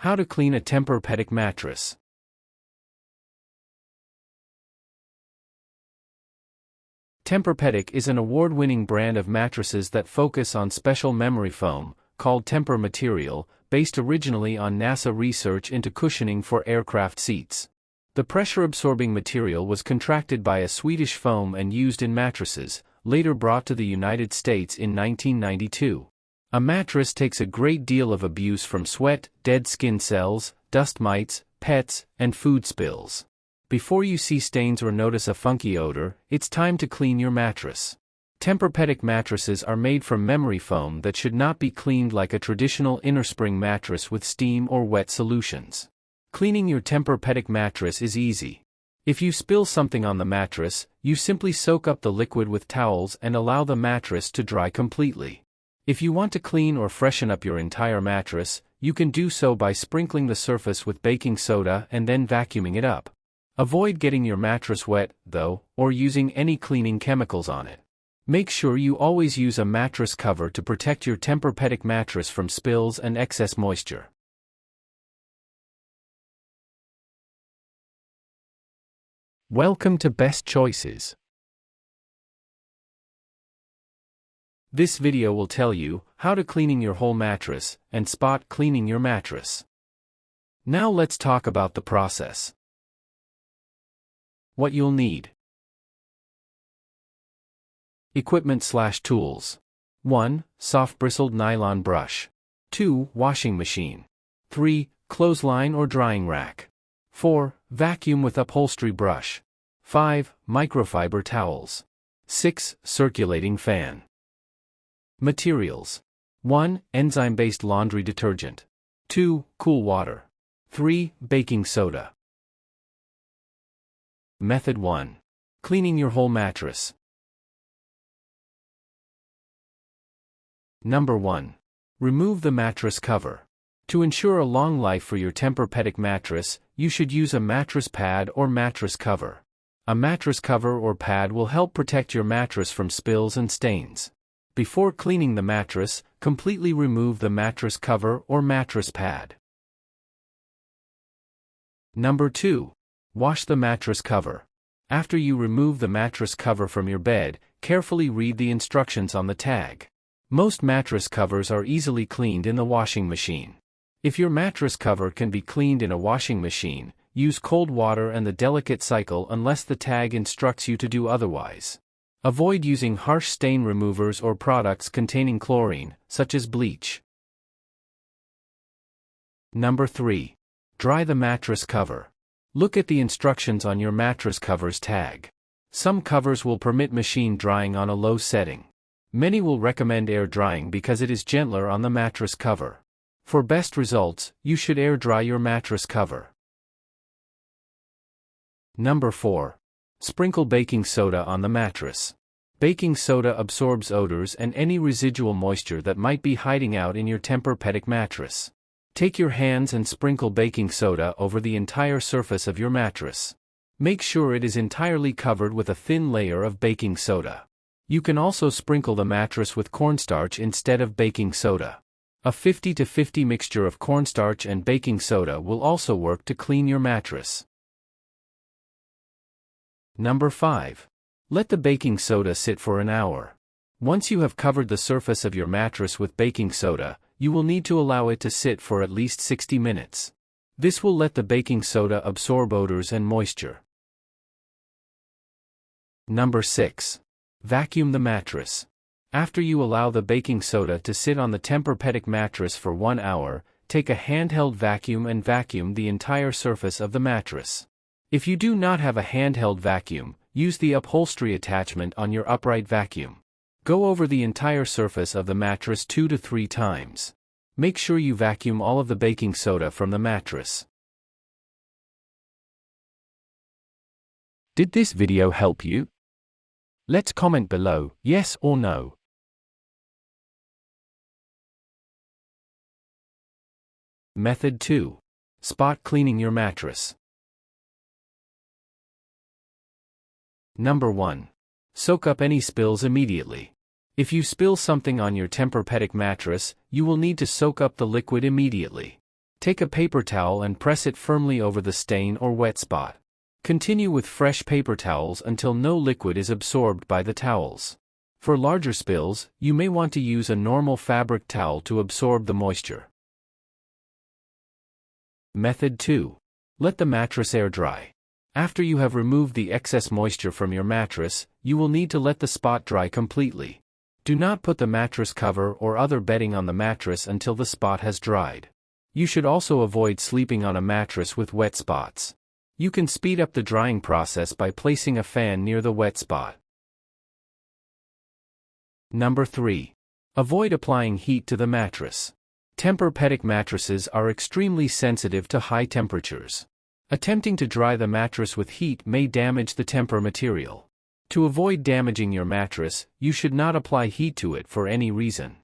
How to clean a Tempur Pedic mattress. Tempur Pedic is an award-winning brand of mattresses that focus on special memory foam, called Tempur material, based originally on NASA research into cushioning for aircraft seats. The pressure-absorbing material was contracted by a Swedish foam and used in mattresses, later brought to the United States in 1992. A mattress takes a great deal of abuse from sweat, dead skin cells, dust mites, pets, and food spills. Before you see stains or notice a funky odor, it's time to clean your mattress. Tempur Pedic mattresses are made from memory foam that should not be cleaned like a traditional innerspring mattress with steam or wet solutions. Cleaning your Tempur Pedic mattress is easy. If you spill something on the mattress, you simply soak up the liquid with towels and allow the mattress to dry completely. If you want to clean or freshen up your entire mattress, you can do so by sprinkling the surface with baking soda and then vacuuming it up. Avoid getting your mattress wet, though, or using any cleaning chemicals on it. Make sure you always use a mattress cover to protect your Tempur Pedic mattress from spills and excess moisture. Welcome to Best Choices. This video will tell you how to cleaning your whole mattress and spot cleaning your mattress. Now let's talk about the process. What you'll need. Equipment/tools. 1. Soft bristled nylon brush. 2. Washing machine. 3. Clothesline or drying rack. 4. Vacuum with upholstery brush. 5. Microfiber towels. 6. Circulating fan. Materials. 1. Enzyme-based laundry detergent. 2. Cool water. 3. Baking soda. Method 1. Cleaning your whole mattress. Number 1. Remove the mattress cover. To ensure a long life for your Tempur Pedic mattress, you should use a mattress pad or mattress cover. A mattress cover or pad will help protect your mattress from spills and stains. Before cleaning the mattress, completely remove the mattress cover or mattress pad. Number 2. Wash the mattress cover. After you remove the mattress cover from your bed, carefully read the instructions on the tag. Most mattress covers are easily cleaned in the washing machine. If your mattress cover can be cleaned in a washing machine, use cold water and the delicate cycle unless the tag instructs you to do otherwise. Avoid using harsh stain removers or products containing chlorine, such as bleach. Number 3. Dry the mattress cover. Look at the instructions on your mattress cover's tag. Some covers will permit machine drying on a low setting. Many will recommend air drying because it is gentler on the mattress cover. For best results, you should air dry your mattress cover. Number 4. Sprinkle baking soda on the mattress. Baking soda absorbs odors and any residual moisture that might be hiding out in your Tempur Pedic mattress. Take your hands and sprinkle baking soda over the entire surface of your mattress. Make sure it is entirely covered with a thin layer of baking soda. You can also sprinkle the mattress with cornstarch instead of baking soda. A 50-50 mixture of cornstarch and baking soda will also work to clean your mattress. Number 5. Let the baking soda sit for an hour. Once you have covered the surface of your mattress with baking soda, you will need to allow it to sit for at least 60 minutes. This will let the baking soda absorb odors and moisture. Number 6. Vacuum the mattress. After you allow the baking soda to sit on the Tempur Pedic mattress for 1 hour, take a handheld vacuum and vacuum the entire surface of the mattress. If you do not have a handheld vacuum, use the upholstery attachment on your upright vacuum. Go over the entire surface of the mattress 2 to 3 times. Make sure you vacuum all of the baking soda from the mattress. Did this video help you? Let's comment below, yes or no. Method 2. Spot cleaning your mattress. Number 1. Soak up any spills immediately. If you spill something on your Tempur Pedic mattress, you will need to soak up the liquid immediately. Take a paper towel and press it firmly over the stain or wet spot. Continue with fresh paper towels until no liquid is absorbed by the towels. For larger spills, you may want to use a normal fabric towel to absorb the moisture. Method 2. Let the mattress air dry. After you have removed the excess moisture from your mattress, you will need to let the spot dry completely. Do not put the mattress cover or other bedding on the mattress until the spot has dried. You should also avoid sleeping on a mattress with wet spots. You can speed up the drying process by placing a fan near the wet spot. Number 3. Avoid applying heat to the mattress. Tempur Pedic mattresses are extremely sensitive to high temperatures. Attempting to dry the mattress with heat may damage the Tempur material. To avoid damaging your mattress, you should not apply heat to it for any reason.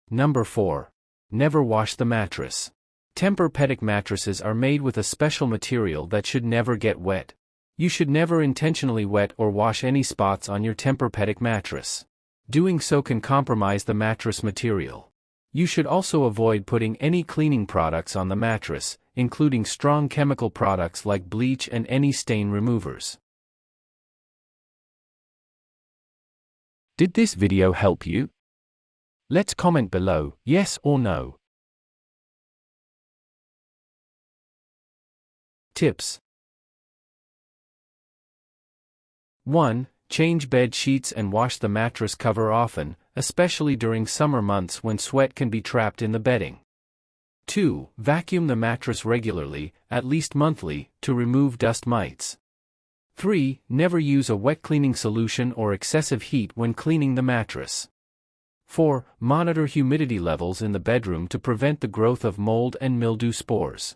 Number 4. Never wash the mattress. Tempur Pedic mattresses are made with a special material that should never get wet. You should never intentionally wet or wash any spots on your Tempur Pedic mattress. Doing so can compromise the mattress material. You should also avoid putting any cleaning products on the mattress, including strong chemical products like bleach and any stain removers. Did this video help you? Let's comment below, yes or no. Tips. 1. Change bed sheets and wash the mattress cover often, especially during summer months when sweat can be trapped in the bedding. 2. Vacuum the mattress regularly, at least monthly, to remove dust mites. 3. Never use a wet cleaning solution or excessive heat when cleaning the mattress. 4. Monitor humidity levels in the bedroom to prevent the growth of mold and mildew spores.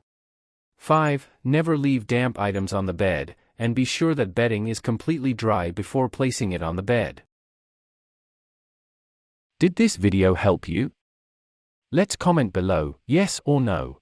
5. Never leave damp items on the bed, and be sure that bedding is completely dry before placing it on the bed. Did this video help you? Let's comment below, yes or no.